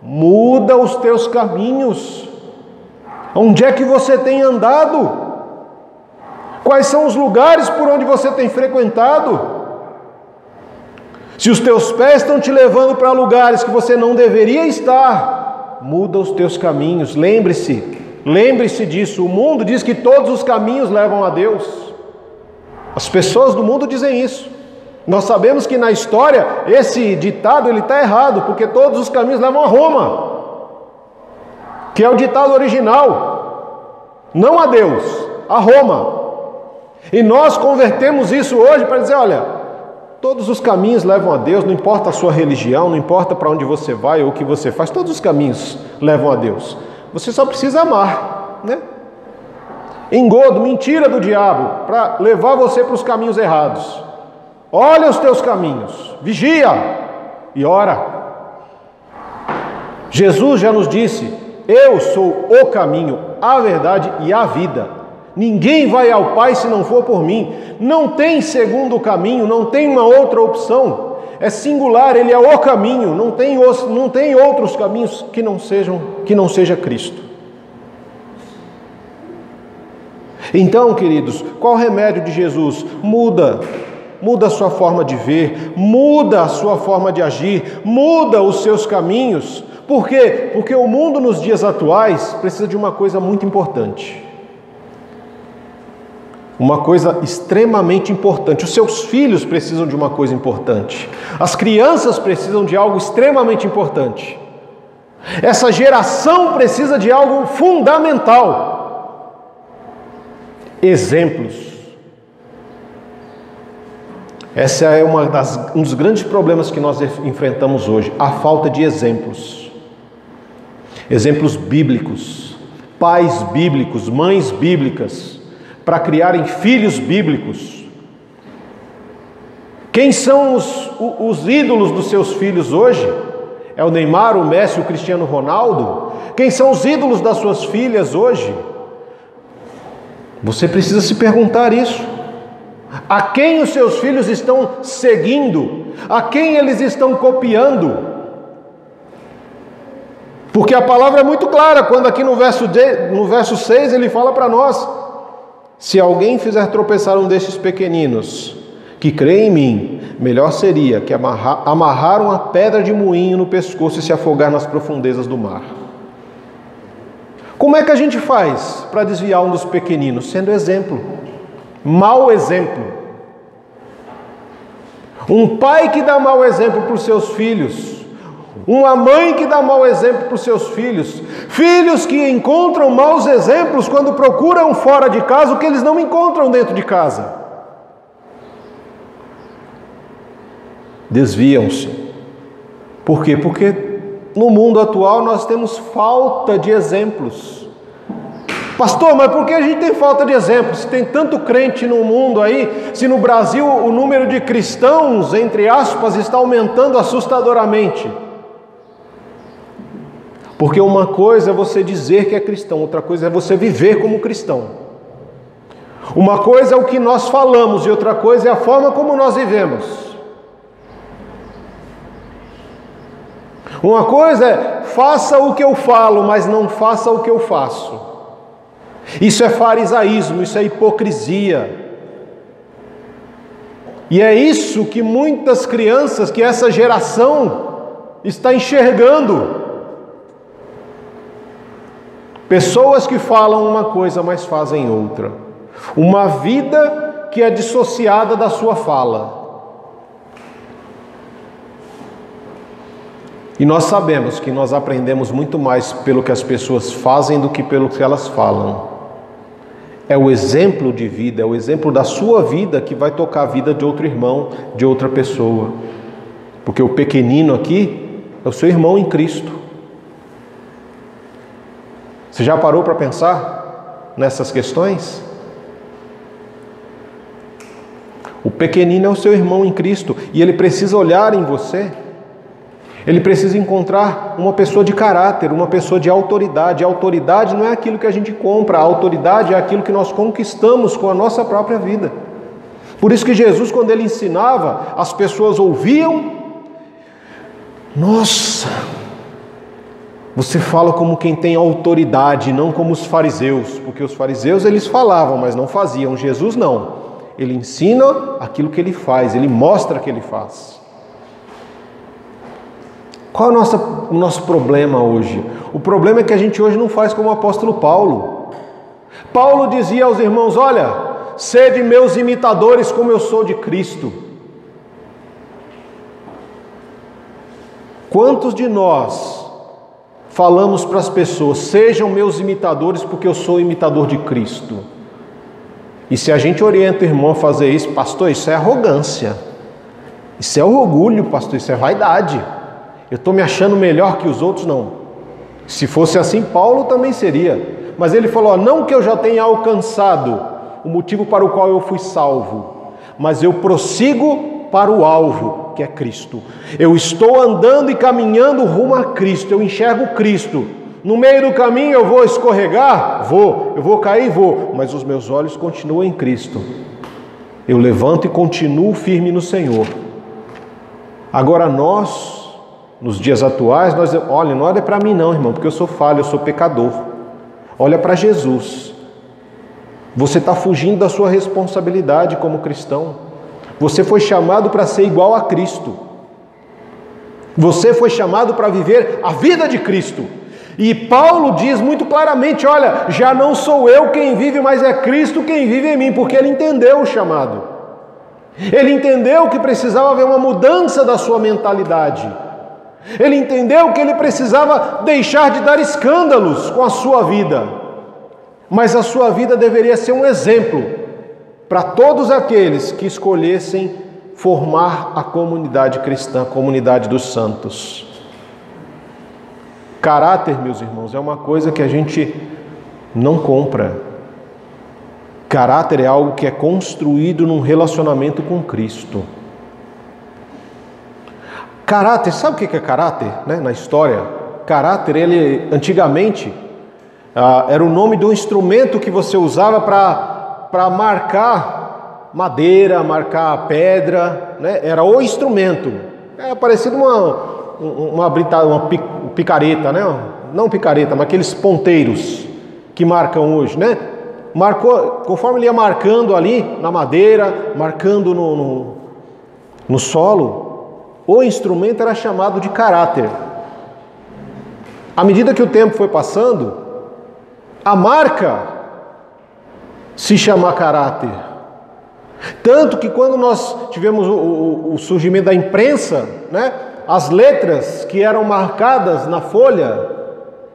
muda os teus caminhos. Onde é que você tem andado? Quais são os lugares por onde você tem frequentado? Se os teus pés estão te levando para lugares que você não deveria estar, muda os teus caminhos. Lembre-se disso. O mundo diz que todos os caminhos levam a Deus. As pessoas do mundo dizem isso. Nós sabemos que na história esse ditado ele está errado, porque todos os caminhos levam a Roma, que é o ditado original, não a Deus, a Roma. E nós convertemos isso hoje para dizer, olha, todos os caminhos levam a Deus, não importa a sua religião, não importa para onde você vai ou o que você faz, todos os caminhos levam a Deus. Você só precisa amar, né? Engodo, mentira do diabo, para levar você para os caminhos errados. Olha os teus caminhos, vigia e ora. Jesus já nos disse, eu sou o caminho, a verdade e a vida. Ninguém vai ao Pai se não for por mim. Não tem segundo caminho, não tem uma outra opção. É singular, ele é o caminho, não tem outros caminhos que não seja Cristo. Então, queridos, qual o remédio de Jesus? Muda a sua forma de ver, muda a sua forma de agir, muda os seus caminhos. Por quê? Porque o mundo nos dias atuais precisa de uma coisa muito importante. Uma coisa extremamente importante. Os seus filhos precisam de uma coisa importante. As crianças precisam de algo extremamente importante. Essa geração precisa de algo fundamental. Exemplos. Esse é um dos grandes problemas que nós enfrentamos hoje, a falta de exemplos. Exemplos bíblicos, pais bíblicos, mães bíblicas, para criarem filhos bíblicos. Quem são os ídolos dos seus filhos hoje? É o Neymar, o Messi, o Cristiano Ronaldo? Quem são os ídolos das suas filhas hoje? Você precisa se perguntar isso. A quem os seus filhos estão seguindo? A quem eles estão copiando? Porque a palavra é muito clara, quando aqui no verso 6 ele fala para nós: se alguém fizer tropeçar um destes pequeninos, que crê em mim, melhor seria que amarrar uma pedra de moinho no pescoço e se afogar nas profundezas do mar. Como é que a gente faz para desviar um dos pequeninos? Sendo exemplo. Mau exemplo. Um pai que dá mau exemplo para os seus filhos. Uma mãe que dá mau exemplo para os seus filhos. Filhos que encontram maus exemplos quando procuram fora de casa o que eles não encontram dentro de casa. Desviam-se. Por quê? Porque no mundo atual nós temos falta de exemplos. Pastor, mas por que a gente tem falta de exemplos? Se tem tanto crente no mundo aí, se no Brasil o número de cristãos, entre aspas, está aumentando assustadoramente. Porque uma coisa é você dizer que é cristão, outra coisa é você viver como cristão. Uma coisa é o que nós falamos e outra coisa é a forma como nós vivemos. Uma coisa é, faça o que eu falo, mas não faça o que eu faço. Isso é farisaísmo, isso é hipocrisia. E é isso que muitas crianças, que essa geração está enxergando. Pessoas que falam uma coisa, mas fazem outra. Uma vida que é dissociada da sua fala. E nós sabemos que nós aprendemos muito mais pelo que as pessoas fazem do que pelo que elas falam. É o exemplo de vida, é o exemplo da sua vida que vai tocar a vida de outro irmão, de outra pessoa. Porque o pequenino aqui é o seu irmão em Cristo. Você já parou para pensar nessas questões? O pequenino é o seu irmão em Cristo e ele precisa olhar em você. Ele precisa encontrar uma pessoa de caráter, uma pessoa de autoridade. A autoridade não é aquilo que a gente compra, a autoridade é aquilo que nós conquistamos com a nossa própria vida. Por isso que Jesus, quando ele ensinava, as pessoas ouviam. Nossa, você fala como quem tem autoridade, não como os fariseus. Porque os fariseus eles falavam, mas não faziam. Jesus não. Ele ensina aquilo que ele faz, ele mostra que ele faz. Qual é o nosso problema hoje? O problema é que a gente hoje não faz como o apóstolo Paulo. Paulo dizia aos irmãos: olha, sede meus imitadores como eu sou de Cristo. Quantos de nós falamos para as pessoas: sejam meus imitadores porque eu sou imitador de Cristo? E se a gente orienta o irmão a fazer isso, pastor, isso é arrogância. Isso é orgulho, pastor, isso é vaidade. Eu estou me achando melhor que os outros? Não. Se fosse assim, Paulo também seria. Mas ele falou: não que eu já tenha alcançado o motivo para o qual eu fui salvo, mas eu prossigo para o alvo, que é Cristo. Eu estou andando e caminhando rumo a Cristo, eu enxergo Cristo. No meio do caminho eu vou escorregar? Vou. Eu vou cair? Vou. Mas os meus olhos continuam em Cristo. Eu levanto e continuo firme no Senhor. Agora nós, nos dias atuais, olha, não olha para mim não, irmão, porque eu sou falho, eu sou pecador. Olha para Jesus. Você está fugindo da sua responsabilidade como cristão. Você foi chamado para ser igual a Cristo. Você foi chamado para viver a vida de Cristo. E Paulo diz muito claramente, olha, já não sou eu quem vive, mas é Cristo quem vive em mim, porque ele entendeu o chamado. Ele entendeu que precisava haver uma mudança da sua mentalidade. Ele entendeu que ele precisava deixar de dar escândalos com a sua vida. Mas a sua vida deveria ser um exemplo para todos aqueles que escolhessem formar a comunidade cristã, a comunidade dos santos. Caráter, meus irmãos, é uma coisa que a gente não compra. Caráter é algo que é construído num relacionamento com Cristo. Caráter, sabe o que é caráter, né? Na história, caráter, ele antigamente era o nome do instrumento que você usava para marcar madeira, marcar pedra, né? Era o instrumento. É parecido uma picareta, né? Não picareta, mas aqueles ponteiros que marcam hoje, né? Marcou, conforme ele ia marcando ali na madeira, marcando no solo, o instrumento era chamado de caráter. À medida que o tempo foi passando, a marca se chama caráter. Tanto que quando nós tivemos o surgimento da imprensa, né, as letras que eram marcadas na folha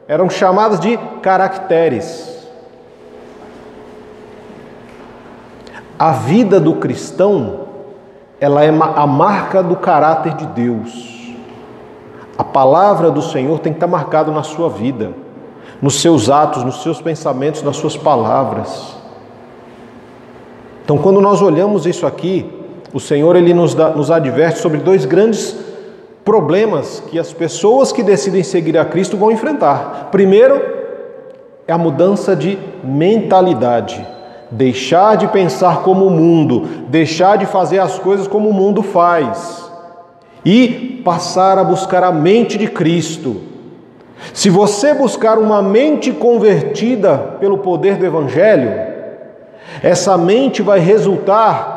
eram chamadas de caracteres. A vida do cristão, ela é a marca do caráter de Deus. A palavra do Senhor tem que estar marcada na sua vida, nos seus atos, nos seus pensamentos, nas suas palavras. Então, quando nós olhamos isso aqui, o Senhor ele nos adverte sobre dois grandes problemas que as pessoas que decidem seguir a Cristo vão enfrentar. Primeiro, é a mudança de mentalidade. Deixar de pensar como o mundo, deixar de fazer as coisas como o mundo faz e passar a buscar a mente de Cristo. Se você buscar uma mente convertida pelo poder do Evangelho, essa mente vai resultar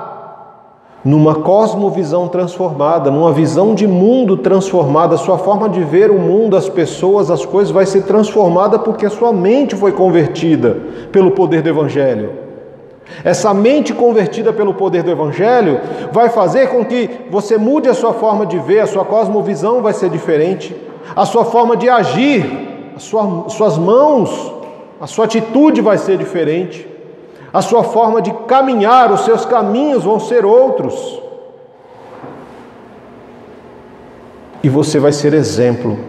numa cosmovisão transformada, numa visão de mundo transformada. A sua forma de ver o mundo, as pessoas, as coisas vai ser transformada porque a sua mente foi convertida pelo poder do Evangelho. Essa mente convertida pelo poder do Evangelho vai fazer com que você mude a sua forma de ver, a sua cosmovisão vai ser diferente, a sua forma de agir, suas mãos, a sua atitude vai ser diferente, a sua forma de caminhar, os seus caminhos vão ser outros. E você vai ser exemplo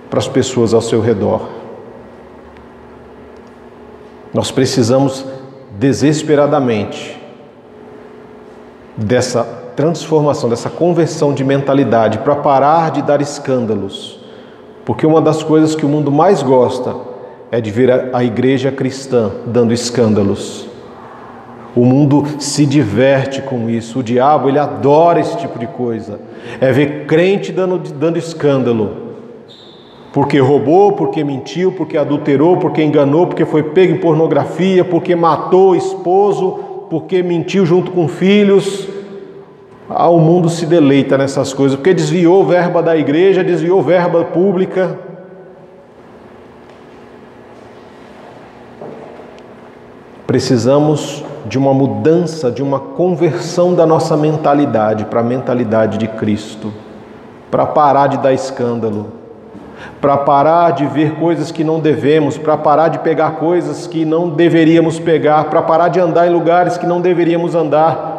para as pessoas ao seu redor. Nós precisamos desesperadamente dessa transformação, dessa conversão de mentalidade para parar de dar escândalos, porque uma das coisas que o mundo mais gosta é de ver a igreja cristã dando escândalos. O mundo se diverte com isso, o diabo ele adora esse tipo de coisa, é ver crente dando escândalo, porque roubou, porque mentiu, porque adulterou, porque enganou, porque foi pego em pornografia, porque matou o esposo, porque mentiu junto com filhos. O mundo se deleita nessas coisas, porque desviou verba da igreja, desviou verba pública. Precisamos de uma mudança, de uma conversão da nossa mentalidade para a mentalidade de Cristo, para parar de dar escândalo, para parar de ver coisas que não devemos, para parar de pegar coisas que não deveríamos pegar, para parar de andar em lugares que não deveríamos andar.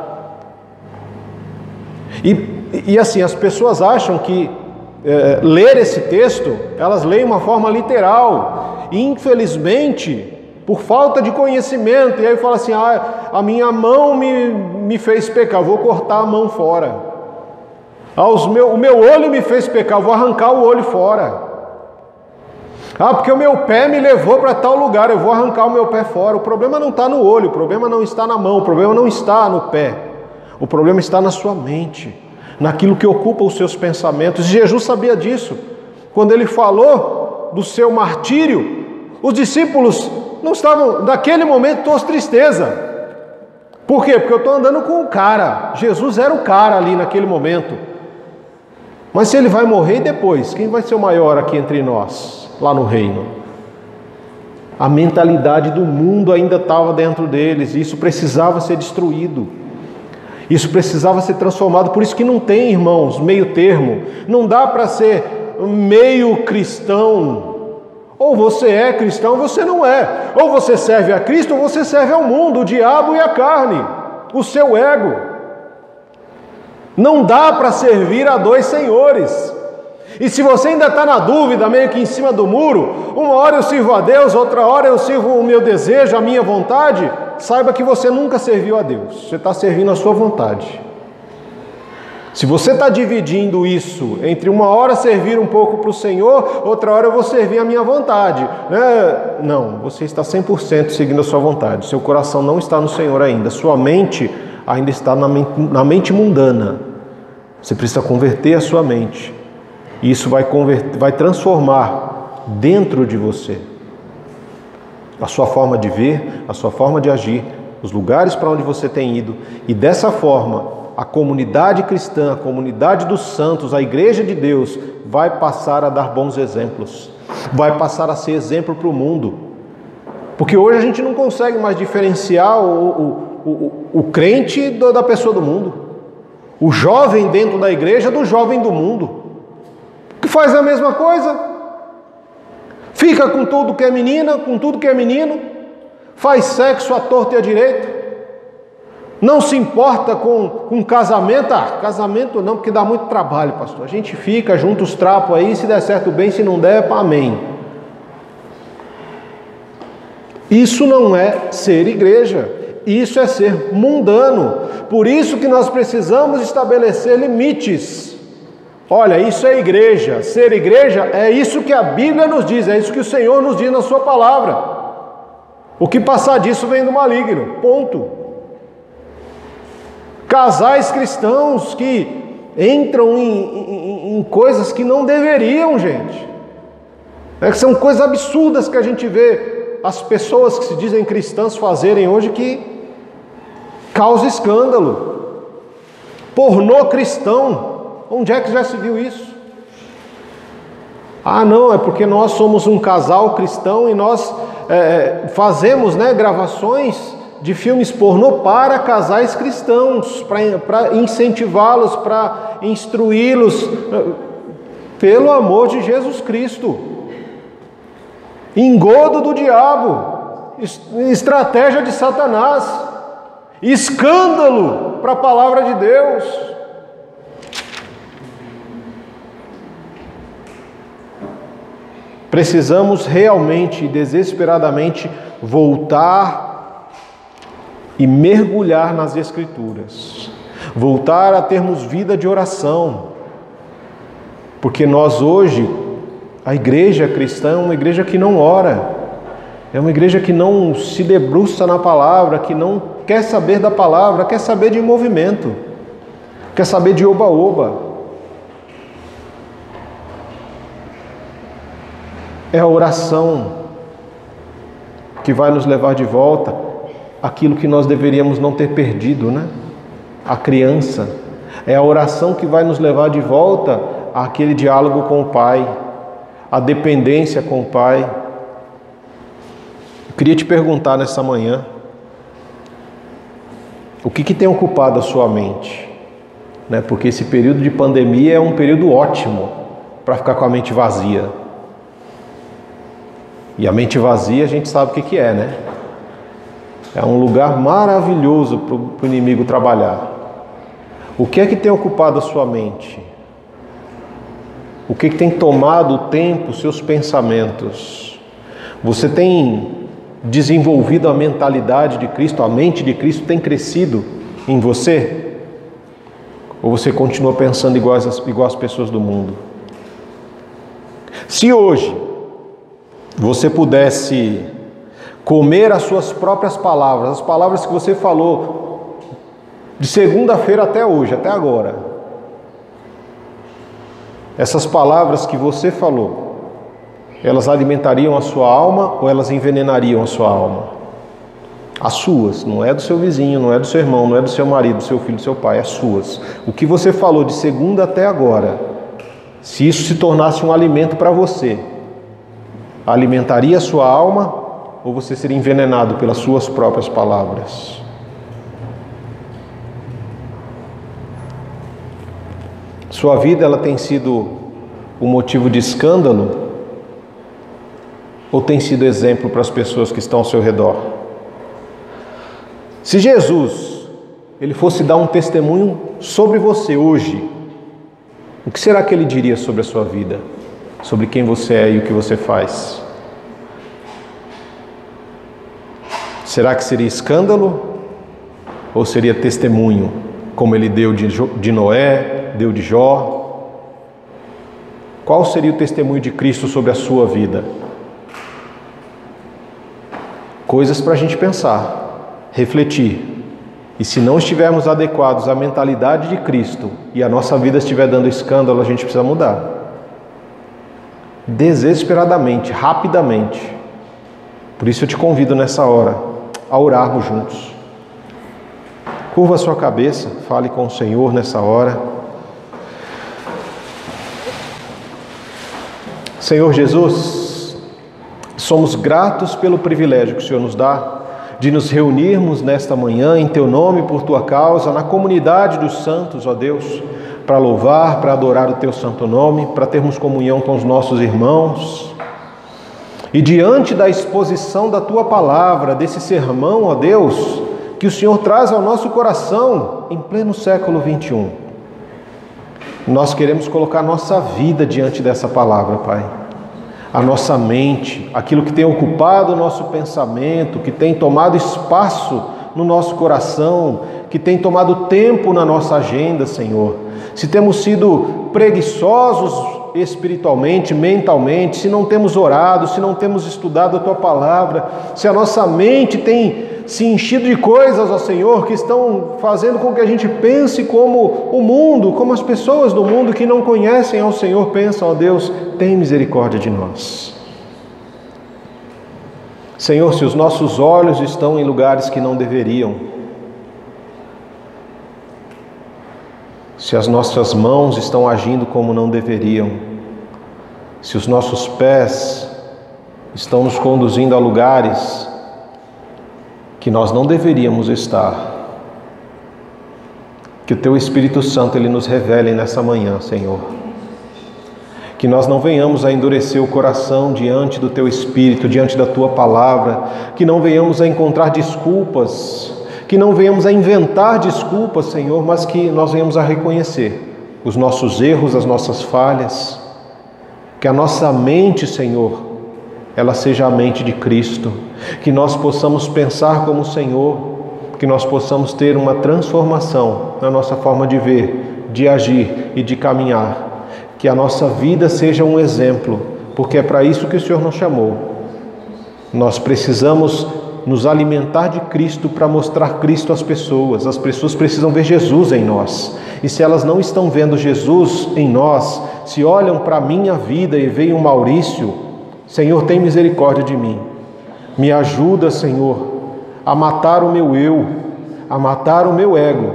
E assim, as pessoas acham que ler esse texto, elas leem de uma forma literal, e infelizmente, por falta de conhecimento, e aí fala assim, a minha mão me fez pecar, eu vou cortar a mão fora. O meu olho me fez pecar, eu vou arrancar o olho fora. Porque o meu pé me levou para tal lugar, eu vou arrancar o meu pé fora. O problema não está no olho, o problema não está na mão, o problema não está no pé. O problema está na sua mente, naquilo que ocupa os seus pensamentos. E Jesus sabia disso. Quando ele falou do seu martírio, os discípulos não estavam, naquele momento, todos tristeza. Por quê? Porque eu estou andando com o cara. Jesus era o cara ali naquele momento. Mas se ele vai morrer depois, quem vai ser o maior aqui entre nós, lá no reino? A mentalidade do mundo ainda estava dentro deles, e isso precisava ser destruído. Isso precisava ser transformado. Por isso que não tem, irmãos, meio termo. Não dá para ser meio cristão. Ou você é cristão ou você não é. Ou você serve a Cristo ou você serve ao mundo, o diabo e a carne, o seu ego. Não dá para servir a dois senhores. E se você ainda está na dúvida, meio que em cima do muro, uma hora eu sirvo a Deus, outra hora eu sirvo o meu desejo, a minha vontade, saiba que você nunca serviu a Deus. Você está servindo a sua vontade. Se você está dividindo isso entre uma hora servir um pouco para o Senhor, outra hora eu vou servir a minha vontade, não, você está 100% seguindo a sua vontade. Seu coração não está no Senhor ainda. Sua mente ainda está na mente mundana. Você precisa converter a sua mente. E isso vai transformar dentro de você a sua forma de ver, a sua forma de agir, os lugares para onde você tem ido. E dessa forma, a comunidade cristã, a comunidade dos santos, a igreja de Deus vai passar a dar bons exemplos. Vai passar a ser exemplo para o mundo. Porque hoje a gente não consegue mais diferenciar o crente da pessoa do mundo. O jovem dentro da igreja do jovem do mundo. Que faz a mesma coisa. Fica com tudo que é menina, com tudo que é menino. Faz sexo à torta e à direita. Não se importa com casamento. Casamento não, porque dá muito trabalho, pastor. A gente fica, junta os trapos aí, se der certo bem, se não der, amém. Isso não é ser igreja. Isso é ser mundano. Por isso que nós precisamos estabelecer limites. Olha, isso é igreja. Ser igreja é isso que a Bíblia nos diz, é isso que o Senhor nos diz na sua palavra. O que passar disso vem do maligno. Ponto. Casais cristãos que entram em coisas que não deveriam, gente. Que são coisas absurdas que a gente vê as pessoas que se dizem cristãs fazerem hoje, que causa escândalo. Pornô cristão. Onde é que já se viu isso? Não, é porque nós somos um casal cristão e nós fazemos gravações de filmes pornô para casais cristãos, para incentivá-los, para instruí-los. Pelo amor de Jesus Cristo. Engodo do diabo, estratégia de Satanás, escândalo para a palavra de Deus. Precisamos realmente e desesperadamente voltar e mergulhar nas Escrituras. Voltar a termos vida de oração. Porque nós hoje, a igreja cristã é uma igreja que não ora. É uma igreja que não se debruça na palavra, que não quer saber da palavra, quer saber de movimento. Quer saber de oba-oba. É a oração que vai nos levar de volta àquilo que nós deveríamos não ter perdido, A criança. É a oração que vai nos levar de volta àquele diálogo com o Pai, a dependência com o Pai. Eu queria te perguntar nessa manhã, o que tem ocupado a sua mente? Porque esse período de pandemia é um período ótimo para ficar com a mente vazia. E a mente vazia a gente sabe o que é, É um lugar maravilhoso para o inimigo trabalhar. O que é que tem ocupado a sua mente? O que tem tomado o tempo, seus pensamentos? Você tem desenvolvido a mentalidade de Cristo, a mente de Cristo tem crescido em você? Ou você continua pensando igual as pessoas do mundo? Se hoje você pudesse comer as suas próprias palavras, as palavras que você falou de segunda-feira até hoje, até agora, essas palavras que você falou, elas alimentariam a sua alma ou elas envenenariam a sua alma? As suas, não é do seu vizinho, não é do seu irmão, não é do seu marido, do seu filho, do seu pai, as suas. O que você falou de segunda até agora, se isso se tornasse um alimento para você, alimentaria a sua alma ou você seria envenenado pelas suas próprias palavras? Sua vida, ela tem sido um motivo de escândalo ou tem sido exemplo para as pessoas que estão ao seu redor? Se Jesus, ele fosse dar um testemunho sobre você hoje, o que será que ele diria sobre a sua vida? Sobre quem você é e o que você faz? Será que seria escândalo ou seria testemunho, como ele deu de Noé, deu de Jó? Qual seria o testemunho de Cristo sobre a sua vida? Coisas para a gente pensar, refletir. E se não estivermos adequados à mentalidade de Cristo e a nossa vida estiver dando escândalo, a gente precisa mudar. Desesperadamente, rapidamente. Por isso eu te convido nessa hora a orarmos juntos. Curva a sua cabeça, fale com o Senhor nessa hora. Senhor Jesus, somos gratos pelo privilégio que o Senhor nos dá de nos reunirmos nesta manhã em Teu nome, por Tua causa, na comunidade dos santos, ó Deus, para louvar, para adorar o Teu santo nome, para termos comunhão com os nossos irmãos. E diante da exposição da Tua palavra, desse sermão, ó Deus, que o Senhor traz ao nosso coração em pleno século 21, nós queremos colocar nossa vida diante dessa palavra, Pai. A nossa mente, aquilo que tem ocupado o nosso pensamento, que tem tomado espaço no nosso coração, que tem tomado tempo na nossa agenda, Senhor. Se temos sido preguiçosos espiritualmente, mentalmente, se não temos orado, se não temos estudado a Tua palavra, se a nossa mente tem se enchido de coisas, ó Senhor, que estão fazendo com que a gente pense como o mundo, como as pessoas do mundo que não conhecem ao Senhor pensam, ó Deus, tem misericórdia de nós. Senhor, se os nossos olhos estão em lugares que não deveriam, se as nossas mãos estão agindo como não deveriam, se os nossos pés estão nos conduzindo a lugares que nós não deveríamos estar, que o Teu Espírito Santo ele nos revele nessa manhã, Senhor. Que nós não venhamos a endurecer o coração diante do Teu Espírito, diante da Tua palavra, que não venhamos a encontrar desculpas, que não venhamos a inventar desculpas, Senhor, mas que nós venhamos a reconhecer os nossos erros, as nossas falhas, que a nossa mente, Senhor, ela seja a mente de Cristo, que nós possamos pensar como o Senhor, que nós possamos ter uma transformação na nossa forma de ver, de agir e de caminhar, que a nossa vida seja um exemplo, porque é para isso que o Senhor nos chamou. Nós precisamos nos alimentar de Cristo para mostrar Cristo às pessoas. As pessoas precisam ver Jesus em nós. E se elas não estão vendo Jesus em nós, se olham para a minha vida e veem um Maurício, Senhor, tem misericórdia de mim. Me ajuda, Senhor, a matar o meu eu, a matar o meu ego,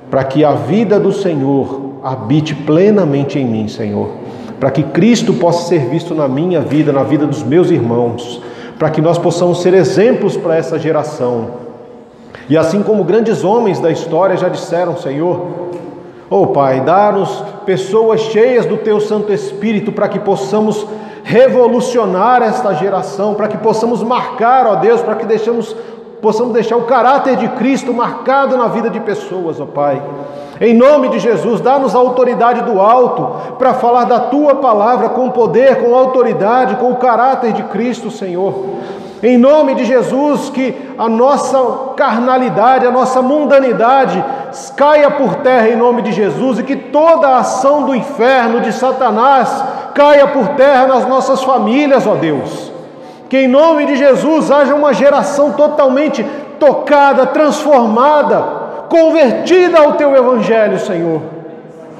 para que a vida do Senhor habite plenamente em mim, Senhor. Para que Cristo possa ser visto na minha vida, na vida dos meus irmãos. Para que nós possamos ser exemplos para essa geração. E assim como grandes homens da história já disseram, Senhor, ó Pai, dá-nos pessoas cheias do Teu Santo Espírito para que possamos revolucionar esta geração, para que possamos marcar, ó Deus, para que possamos deixar o caráter de Cristo marcado na vida de pessoas, ó Pai. Em nome de Jesus, dá-nos a autoridade do alto para falar da Tua palavra com poder, com autoridade, com o caráter de Cristo, Senhor. Em nome de Jesus, que a nossa carnalidade, a nossa mundanidade caia por terra em nome de Jesus e que toda a ação do inferno, de Satanás, caia por terra nas nossas famílias, ó Deus. Que em nome de Jesus haja uma geração totalmente tocada, transformada, convertida ao Teu Evangelho, Senhor.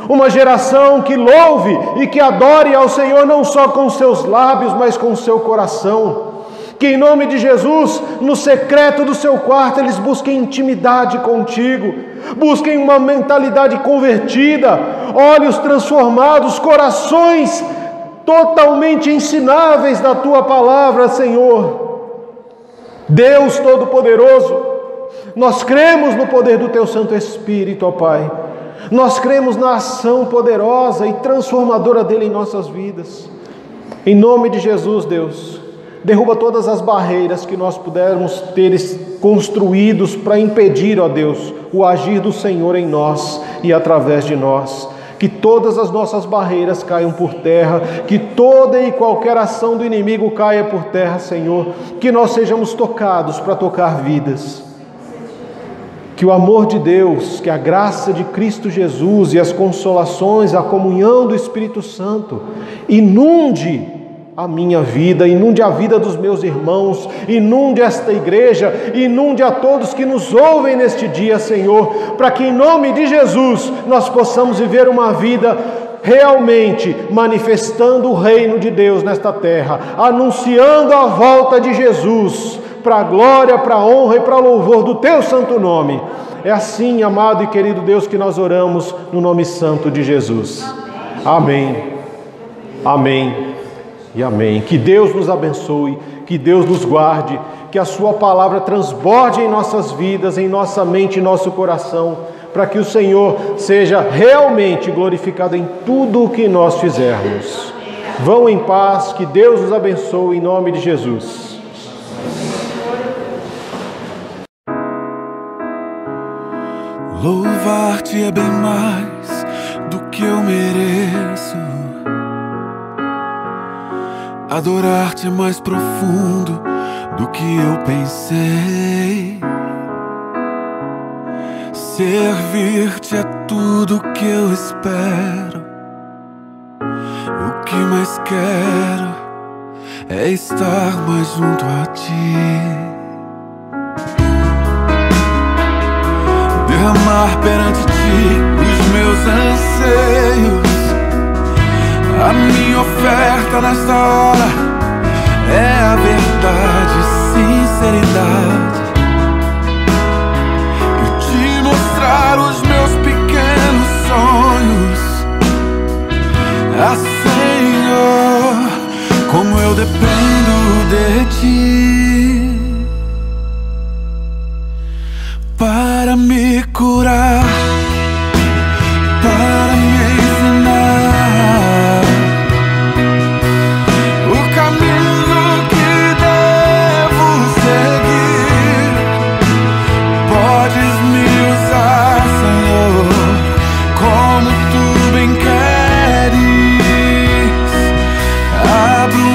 Uma geração que louve e que adore ao Senhor não só com seus lábios, mas com o seu coração. Que em nome de Jesus, no secreto do seu quarto, eles busquem intimidade contigo, busquem uma mentalidade convertida, olhos transformados, corações totalmente ensináveis da tua palavra, Senhor. Deus Todo-Poderoso, nós cremos no poder do teu Santo Espírito, ó Pai. Nós cremos na ação poderosa e transformadora dele em nossas vidas. Em nome de Jesus, Deus, derruba todas as barreiras que nós pudermos ter construídos para impedir, ó Deus, o agir do Senhor em nós e através de nós. Que todas as nossas barreiras caiam por terra, que toda e qualquer ação do inimigo caia por terra, Senhor. Que nós sejamos tocados para tocar vidas. Que o amor de Deus, que a graça de Cristo Jesus e as consolações, a comunhão do Espírito Santo inunde a minha vida, inunde a vida dos meus irmãos, inunde esta igreja, inunde a todos que nos ouvem neste dia, Senhor, para que em nome de Jesus nós possamos viver uma vida realmente manifestando o reino de Deus nesta terra, anunciando a volta de Jesus, para a glória, para a honra e para o louvor do teu santo nome. É assim, amado e querido Deus, que nós oramos no nome santo de Jesus. Amém. Amém e amém. Que Deus nos abençoe, que Deus nos guarde, que a sua palavra transborde em nossas vidas, em nossa mente e nosso coração, para que o Senhor seja realmente glorificado em tudo o que nós fizermos. Vão em paz, que Deus nos abençoe em nome de Jesus. Louvar-te é bem mais do que eu mereço. Adorar-te é mais profundo do que eu pensei. Servir-te é tudo que eu espero. O que mais quero é estar mais junto a ti. Derramar perante ti os meus anseios. A minha oferta nesta hora é a verdade, sinceridade. E te mostrar os meus pequenos sonhos. Ah, Senhor, como eu dependo de ti para me curar, para me ensinar o caminho que devo seguir. Podes me usar, Senhor, como tu bem queres. Abro